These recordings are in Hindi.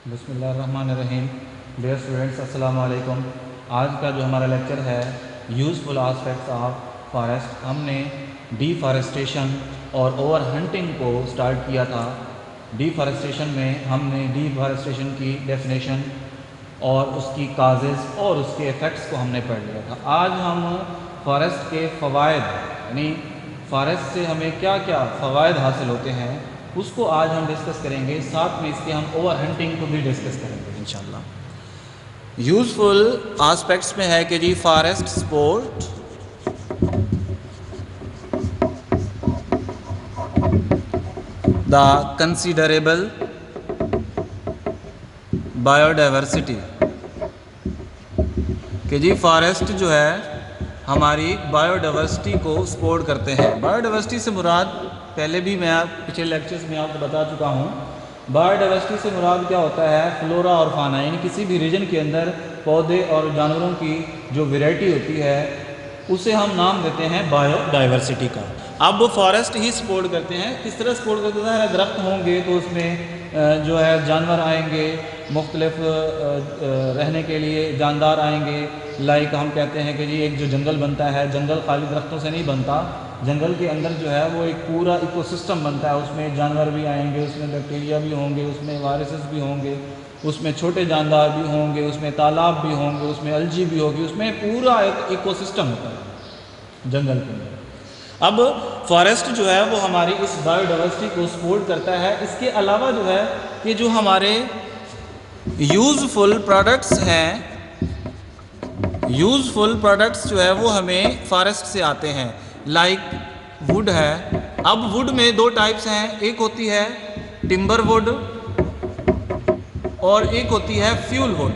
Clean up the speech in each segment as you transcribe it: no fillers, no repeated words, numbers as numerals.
बिस्मिल्लाहिर्रहमानिर्रहीम। डियर स्टूडेंट्स, अस्सलाम वालेकुम। आज का जो हमारा लेक्चर है यूज़फुल आस्पेक्ट्स ऑफ फॉरेस्ट, हमने डिफॉरेस्टेशन और ओवर हंटिंग को स्टार्ट किया था। डिफॉरेस्टेशन में हमने डिफॉरेस्टेशन की डेफिनेशन और उसकी काजेज़ और उसके इफ़ेक्ट्स को हमने पढ़ लिया था। आज हम फॉरेस्ट के फ़वाइद, यानी फॉरेस्ट से हमें क्या क्या फ़वाइद हासिल होते हैं, उसको आज हम डिस्कस करेंगे। साथ में इसके हम ओवर हंटिंग को भी डिस्कस करेंगे इंशाल्लाह। यूज़फुल आस्पेक्ट्स में है कि जी forest support the considerable biodiversity, कि जी फॉरेस्ट जो है हमारी बायोडाइवर्सिटी को सपोर्ट करते हैं। बायोडाइवर्सिटी से मुराद पहले भी मैं पिछले लेक्चर्स में आपको बता चुका हूँ। बायोडाइवर्सिटी से मुराद क्या होता है? फ्लोरा और फाना, यानी किसी भी रीजन के अंदर पौधे और जानवरों की जो वैरायटी होती है उसे हम नाम देते हैं बायोडाइवर्सिटी का। अब वो फॉरेस्ट ही सपोर्ट करते हैं। किस तरह सपोर्ट करते हैं? दरख्त होंगे तो उसमें जो है जानवर आएंगे, मुख्तलिफ रहने के लिए जानदार आएंगे। लाइक हम कहते हैं कि जी एक जो जंगल बनता है, जंगल खाली दरख्तों से नहीं बनता, जंगल के अंदर जो है वो एक पूरा इकोसिस्टम बनता है। उसमें जानवर भी आएंगे, उसमें बैक्टीरिया भी होंगे, उसमें वायरसेस भी होंगे, उसमें छोटे जानदार भी होंगे, उसमें तालाब भी होंगे, उसमें अलजी भी होगी, उसमें पूरा एक इकोसिस्टम होता है जंगल के अंदर। अब फॉरेस्ट जो है वो हमारी इस बायोडाइवर्सिटी को सपोर्ट करता है। इसके अलावा जो है कि जो हमारे यूज़फुल प्रोडक्ट्स हैं, यूज़फुल प्रोडक्ट्स जो है वो हमें फॉरेस्ट से आते हैं। लाइक वुड है। अब वुड में दो टाइप्स हैं, एक होती है टिम्बर वुड और एक होती है फ्यूल वुड।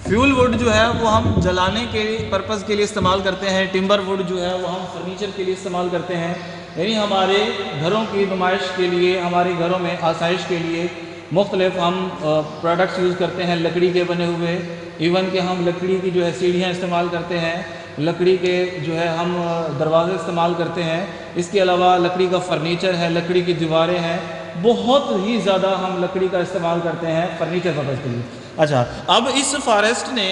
फ्यूल वुड जो है वो हम जलाने के पर्पज़ के लिए इस्तेमाल करते हैं। टिम्बर वुड जो है वो हम फर्नीचर के लिए इस्तेमाल करते हैं, यानी हमारे घरों की नुमाइश के लिए, हमारे घरों में आसाइश के लिए मुख्तलिफ हम प्रोडक्ट्स यूज़ करते हैं लकड़ी के बने हुए। इवन कि हम लकड़ी की जो है सीढ़ियाँ इस्तेमाल करते हैं, लकड़ी के जो है हम दरवाज़े इस्तेमाल करते हैं। इसके अलावा लकड़ी का फर्नीचर है, लकड़ी की दीवारें हैं, बहुत ही ज़्यादा हम लकड़ी का इस्तेमाल करते हैं फर्नीचर पर्पज़ के लिए। अच्छा, अब इस फॉरेस्ट ने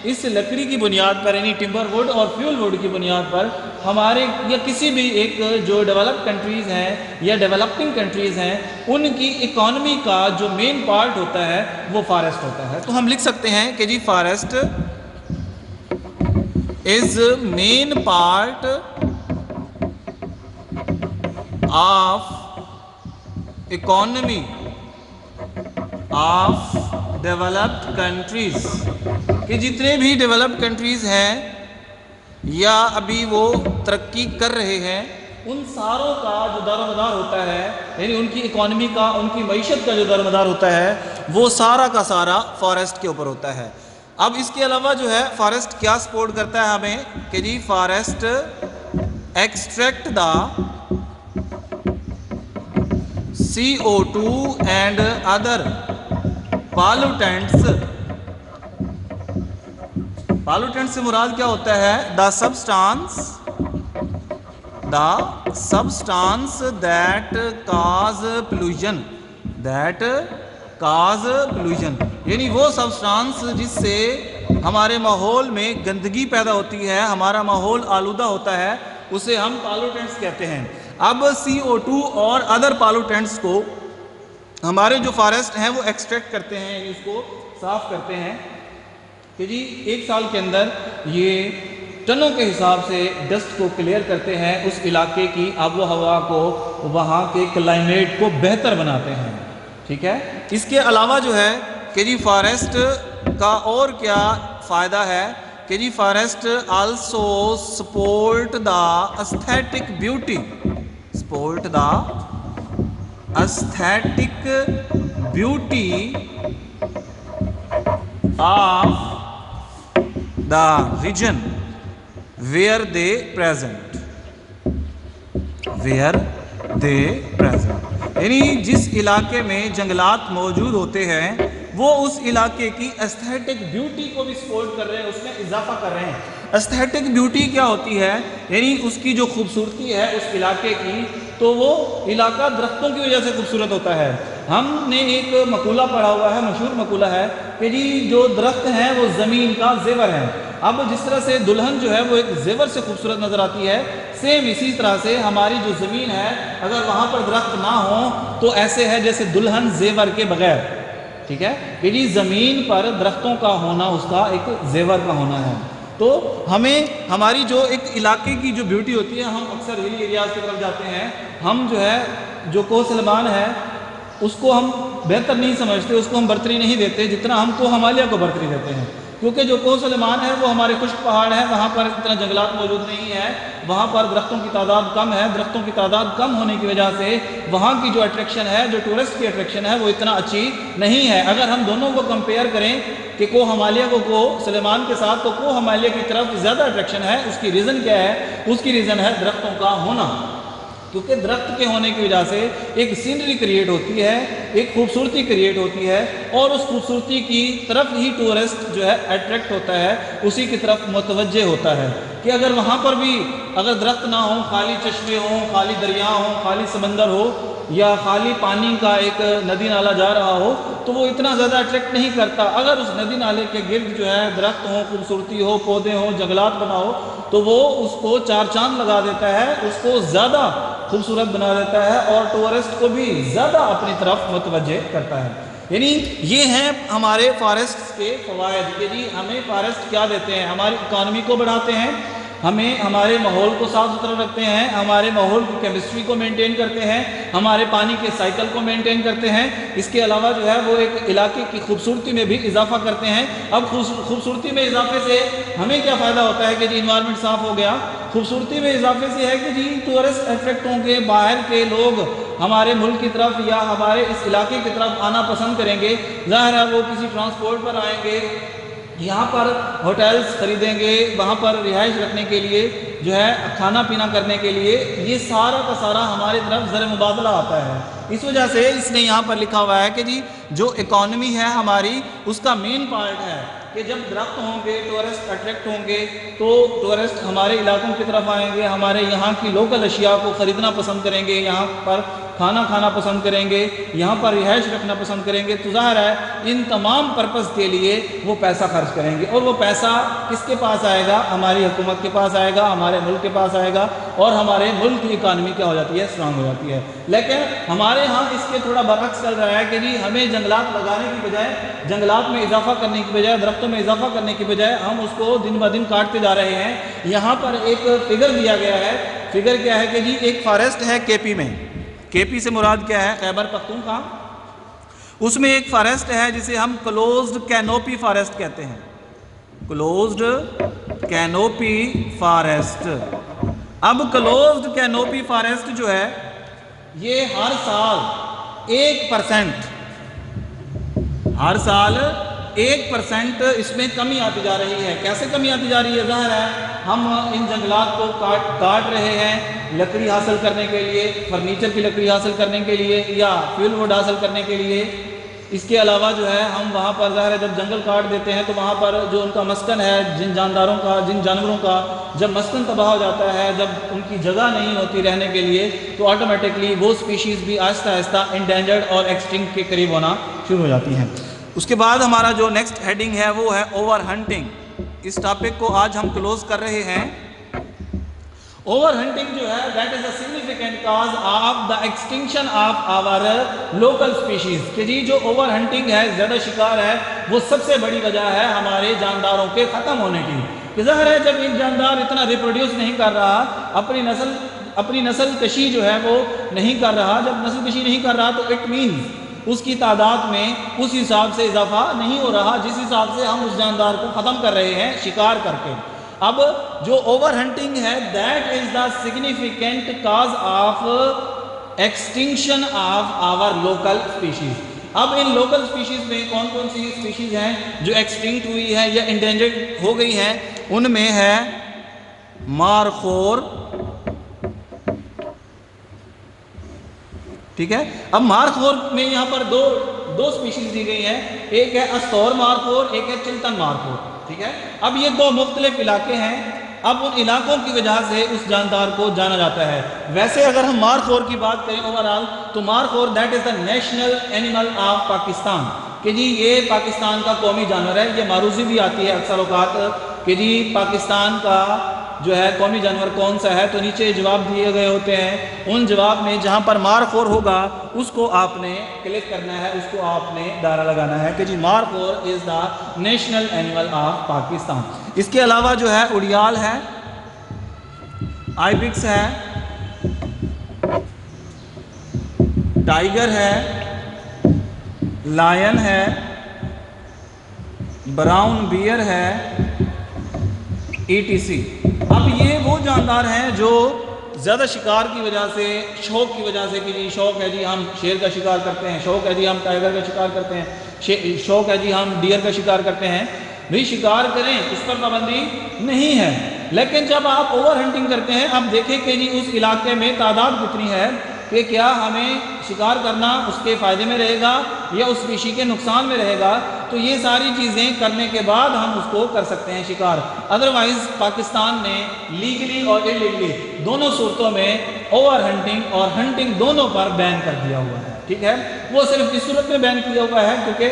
इस लकड़ी की बुनियाद पर, यानी टिम्बर वुड और फ्यूल वुड की बुनियाद पर हमारे या किसी भी एक जो डेवलप्ड कंट्रीज़ हैं या डेवलपिंग कंट्रीज़ हैं, उनकी इकॉनमी का जो मेन पार्ट होता है वो फॉरेस्ट होता है। तो हम लिख सकते हैं कि जी forest is main part of economy of developed countries, कि जितने भी डेवलप्ड कंट्रीज़ हैं या अभी वो तरक्की कर रहे हैं, उन सारों का जो दारोमदार होता है, यानी उनकी इकॉनमी का, उनकी मईशत का जो दारोमदार होता है, वो सारा का सारा फॉरेस्ट के ऊपर होता है। अब इसके अलावा जो है फॉरेस्ट क्या सपोर्ट करता है हमें, कि जी forest extract the CO2 and other pollutants. Pollutants से मुराद क्या होता है? The substance that cause pollution, यानी वो सब्सटेंस जिससे हमारे माहौल में गंदगी पैदा होती है, हमारा माहौल आलूदा होता है, उसे हम पॉल्यूटेंट्स कहते हैं। अब CO2 और अदर पॉल्यूटेंट्स को हमारे जो फॉरेस्ट हैं वो एक्सट्रैक्ट करते हैं, यानी उसको साफ करते हैं। कि जी एक साल के अंदर ये टनों के हिसाब से डस्ट को क्लियर करते हैं, उस इलाके की आबो हवा को, वहाँ के क्लाइमेट को बेहतर बनाते हैं। ठीक है। इसके अलावा जो है कि जी फॉरेस्ट का और क्या फ़ायदा है, कि जी forest also support the aesthetic beauty, support the aesthetic beauty of the region where they present, यानी जिस इलाके में जंगलात मौजूद होते हैं वो उस इलाके की एस्थेटिक ब्यूटी को भी सपोर्ट कर रहे हैं, उसमें इजाफा कर रहे हैं। एस्थेटिक ब्यूटी क्या होती है, यानी उसकी जो खूबसूरती है उस इलाके की, तो वो इलाका दरख्तों की वजह से खूबसूरत होता है। हमने एक मकूला पढ़ा हुआ है, मशहूर मकूला है कि जी जो दरख्त हैं वो ज़मीन का जेवर है। अब जिस तरह से दुल्हन जो है वो एक जेवर से खूबसूरत नज़र आती है, सेम इसी तरह से हमारी जो ज़मीन है अगर वहाँ पर दरख्त ना हो तो ऐसे है जैसे दुल्हन जेवर के बगैर। ठीक है कि जी ज़मीन पर दरख्तों का होना उसका एक जेवर का होना है। तो हमें हमारी जो एक इलाके की जो ब्यूटी होती है, हम अक्सर हिली एरियाज़ की तरफ जाते हैं, हम जो है जो कोह सलमान है उसको हम बेहतर नहीं समझते, उसको हम बर्तरी नहीं देते जितना हम कोह हिमालय को बर्तरी देते हैं, क्योंकि जो कोह सलमान है वो हमारे खुश्क पहाड़ है, वहाँ पर इतना जंगलात मौजूद नहीं है, वहाँ पर दरख्तों की तादाद कम है। दरख्तों की तादाद कम होने की वजह से वहाँ की जो अट्रैक्शन है, जो टूरिस्ट की अट्रैक्शन है वो इतना अच्छी नहीं है। अगर हम दोनों को कंपेयर करें कि कोह हिमालय को कोह सलेमान के साथ, तो कोह हिमालय की तरफ ज़्यादा अट्रैक्शन है। उसकी रीज़न क्या है? उसकी रीज़न है दरख्तों का होना, क्योंकि दरख्त के होने की वजह से एक सीनरी क्रिएट होती है, एक खूबसूरती क्रिएट होती है, और उस खूबसूरती की तरफ ही टूरिस्ट जो है अट्रैक्ट होता है, उसी की तरफ मुतवज्जे होता है। कि अगर वहाँ पर भी अगर दरख्त ना हो, खाली चश्मे हों, खाली दरिया हो, खाली समंदर हो, या खाली पानी का एक नदी नाला जा रहा हो, तो वो इतना ज़्यादा अट्रैक्ट नहीं करता। अगर उस नदी नाले के गिर्द जो है दरख्त हो, खूबसूरती हो, पौधे हों, जंगलात बना हो, तो वो उसको चार चांद लगा देता है, उसको ज़्यादा खूबसूरत बना देता है और टूरिस्ट को भी ज़्यादा अपनी तरफ मुतवज्जे करता है। यानी ये हैं हमारे फॉरेस्ट के फ़वाइद कि जी हमें फॉरेस्ट क्या देते हैं, हमारी इकॉनमी को बढ़ाते हैं, हमें हमारे माहौल को साफ़ सुथरा रखते हैं, हमारे माहौल की केमिस्ट्री को मेंटेन करते हैं, हमारे पानी के साइकिल को मेंटेन करते हैं। इसके अलावा जो है वो एक इलाके की खूबसूरती में भी इजाफा करते हैं। अब खूबसूरती में इजाफे से हमें क्या फ़ायदा होता है कि जी इन्वायरमेंट साफ़ हो गया। खूबसूरती में इजाफे से है कि जी टूरिस्ट अट्रैक्ट होंगे, बाहर के लोग हमारे मुल्क की तरफ या हमारे इस इलाके की तरफ आना पसंद करेंगे। ज़ाहिर है वो किसी ट्रांसपोर्ट पर आएंगे, यहाँ पर होटल्स ख़रीदेंगे, वहाँ पर रिहाइश रखने के लिए जो है खाना पीना करने के लिए, ये सारा का सारा हमारी तरफ ज़र मुबादला आता है। इस वजह से इसने यहाँ पर लिखा हुआ है कि जी जो इकॉनमी है हमारी, उसका मेन पार्ट है कि जब दरख्त होंगे, टूरिस्ट अट्रैक्ट होंगे, तो टूरिस्ट हमारे इलाकों की तरफ आएंगे, हमारे यहाँ की लोकल अशिया को ख़रीदना पसंद करेंगे, यहाँ पर खाना खाना पसंद करेंगे, यहाँ पर रिहाइश रखना पसंद करेंगे। तो ज़ाहिर है इन तमाम पर्पज़ के लिए वो पैसा खर्च करेंगे, और वो पैसा किसके पास आएगा? हमारी हुकूमत के पास आएगा, हमारे मुल्क के पास आएगा, और हमारे मुल्क की इकानमी क्या हो जाती है? स्ट्रांग हो जाती है। लेकिन हमारे यहाँ इसके थोड़ा बरअक्स चल रहा है कि जी हमें जंगलात लगाने की बजाय, जंगलात में इजाफा करने की बजाय, दरख्तों में इजाफा करने की बजाय हम उसको दिन ब दिन काटते जा रहे हैं। यहाँ पर एक फिगर दिया गया है। फिगर क्या है कि जी एक फॉरेस्ट है केपी में, केपी से मुराद क्या है? खैबर पख्तूनख्वा। उसमें एक फॉरेस्ट है जिसे हम क्लोज्ड कैनोपी फॉरेस्ट कहते हैं, क्लोज्ड कैनोपी फॉरेस्ट। अब क्लोज्ड कैनोपी फॉरेस्ट जो है ये हर साल 1%, हर साल 1% इसमें कमी आती जा रही है। कैसे कमी आती जा रही है? ज़ाहिर है हम इन जंगलात को काट रहे हैं लकड़ी हासिल करने के लिए, फर्नीचर की लकड़ी हासिल करने के लिए, या फ्यूल वुड हासिल करने के लिए। इसके अलावा जो है हम वहाँ पर ज़ाहिर है जब जंगल काट देते हैं तो वहाँ पर जो उनका मस्कन है, जिन जानदारों का, जिन जानवरों का जब मस्कन तबाह हो जाता है, जब उनकी जगह नहीं होती रहने के लिए, तो ऑटोमेटिकली वो स्पीशीज़ भी आहिस्ता आहिस्ता इंडेंजर्ड और एक्सटिंक्ट के करीब होना शुरू हो जाती हैं। उसके बाद हमारा जो नेक्स्ट हेडिंग है वो है ओवर हंटिंग। इस टॉपिक को आज हम क्लोज कर रहे हैं। ओवर हंटिंग जो है that is a significant cause of the extinction of our local species. कि जी जो ओवर हंटिंग है, ज़्यादा शिकार है, वो सबसे बड़ी वजह है हमारे जानदारों के ख़त्म होने की। ज़ाहिर है जब एक जानदार इतना रिप्रोड्यूस नहीं कर रहा, अपनी नस्ल कशी जो है वो नहीं कर रहा, जब नस्ल कशी नहीं कर रहा तो इट मीन्स उसकी तादाद में उस हिसाब से इजाफा नहीं हो रहा जिस हिसाब से हम उस जानदार को ख़त्म कर रहे हैं शिकार करके। अब जो ओवर हंटिंग है that is the significant cause of extinction of our local species. अब इन लोकल स्पीशीज में कौन कौन सी स्पीशीज हैं जो एक्सटिंक्ट हुई है या इंडेंजर्ड हो गई हैं? उनमें है मारखोर, ठीक है। अब मारखोर में यहाँ पर दो स्पीशीज दी गई हैं, एक है अस्तौर मारखोर, एक है चिल्तन मारखोर, ठीक है। अब ये दो मुख्तलिफ इलाके हैं, अब उन इलाकों की वजह से उस जानदार को जाना जाता है। वैसे अगर हम मारखोर की बात करें ओवरऑल, तो markhor that is the national animal of Pakistan, कि जी ये पाकिस्तान का कौमी जानवर है। ये मारूजी भी आती है अक्सर औकात कि जी पाकिस्तान का जो है कौमी जानवर कौन सा है, तो नीचे जवाब दिए गए होते हैं। उन जवाब में जहाँ पर मारखोर होगा उसको आपने क्लिक करना है, उसको आपने दायरा लगाना है कि जी markhor is the national animal of Pakistan. इसके अलावा जो है उड़ियाल है, आइबिक्स है, टाइगर है, लायन है, ब्राउन बियर है, ETC। अब ये वो जानदार हैं जो ज़्यादा शिकार की वजह से, शौक़ की वजह से कि जी शौक़ है जी हम शेर का शिकार करते हैं, शौक़ है जी हम टाइगर का शिकार करते हैं, शौक़ है जी हम डियर का शिकार करते हैं। भाई शिकार करें, उस पर पाबंदी नहीं है, लेकिन जब आप ओवर हंटिंग करते हैं, अब देखें कि जी उस इलाके में तादाद कितनी है, कि क्या हमें शिकार करना उसके फ़ायदे में रहेगा या उस स्पीशी के नुकसान में रहेगा। तो ये सारी चीज़ें करने के बाद हम उसको कर सकते हैं शिकार। अदरवाइज़ पाकिस्तान ने लीगली और इलीगली दोनों सूरतों में ओवर हंटिंग और हंटिंग दोनों पर बैन कर दिया हुआ है, ठीक है। वो सिर्फ इस सूरत में बैन किया हुआ है क्योंकि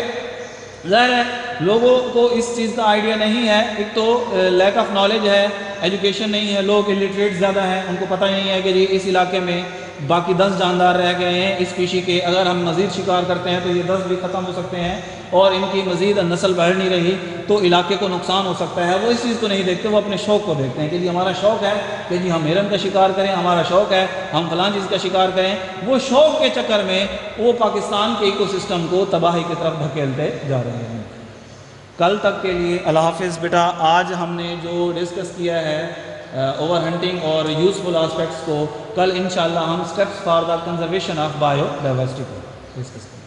ज़ाहिर है लोगों को इस चीज़ का आइडिया नहीं है। एक तो लैक ऑफ नॉलेज है, एजुकेशन नहीं है, लोग इलिटरेट ज़्यादा हैं, उनको पता नहीं है कि जी इस इलाके में बाकी 10 जानदार रह गए हैं इस स्पीशी के, अगर हम मज़ीद शिकार करते हैं तो ये 10 भी ख़त्म हो सकते हैं और इनकी मज़ीद नस्ल बढ़ नहीं रही तो इलाके को नुकसान हो सकता है। वो इस चीज़ को नहीं देखते, वो अपने शौक़ को देखते हैं कि जी हमारा शौक़ है कि जी हम हिरन का शिकार करें, हमारा शौक़ है हम फलां चीज़ का शिकार करें। वो शौक़ के चक्कर में वो पाकिस्तान के इकोसिस्टम को तबाही की तरफ धकेलते जा रहे हैं। कल तक के लिए अल्लाह हाफ़िज़ बेटा। आज हमने जो डिस्कस किया है ओवर हंटिंग और यूज़फुल एस्पेक्ट्स को, कल इंशाअल्लाह हम steps for the conservation of biodiversity को डिस्कस करेंगे।